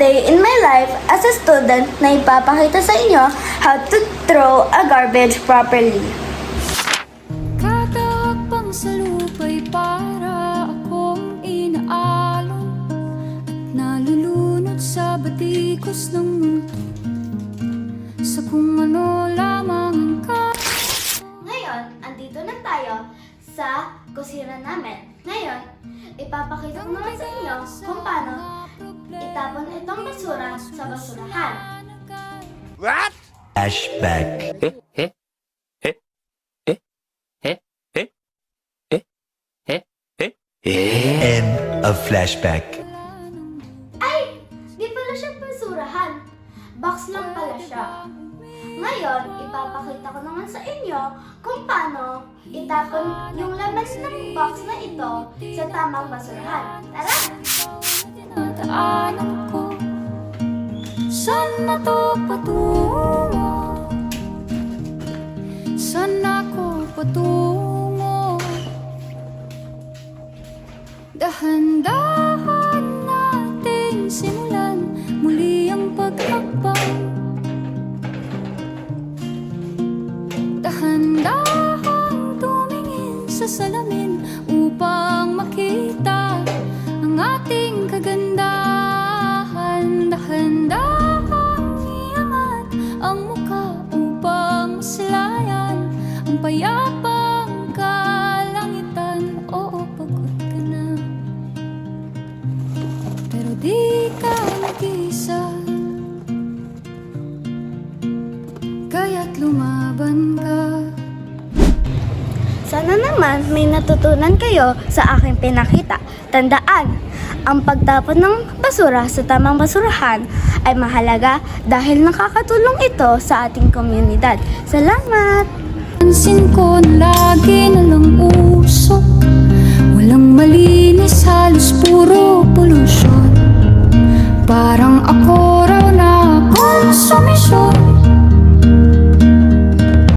day in my life as a student na ipapakita sa inyo how to throw a garbage properly. Kada hakbang sa lupa'y para akong inaalon at nalulunod sa batikos ng mundo sa kung ano lamang ang Ngayon, andito na tayo sa kusina namin. Ngayon, ipapakita ko naman sa inyo kung paano itapon itong basura sa basurahan. What? Flashback. End of flashback. Ay! Di pala siya basurahan. Box lang pala siya. Ngayon, ipapakita ko naman sa inyo kung paano itapon yung laman ng box na ito sa tamang basurahan. Tara! tinadaanan ko. Saan na to patungo? Saan ako patungo? Dahan-dahan natin simulan muli ang paghakbang. Dahan-dahan tumingin sa salamin upang makita ang ating kagandahan. Dahan-dahan iangat ang mukha upang maslayan ang payapang kalangitan. Oo, pagod ka na, pero di ka mag-isa, kaya't lumaban ka. Sana naman may natutunan kayo sa aking pinakita. Tandaan, ang pagtapon ng basura sa tamang basurahan ay mahalaga dahil nakakatulong ito sa ating komunidad. Salamat! Pansin ko na lagi na lang usok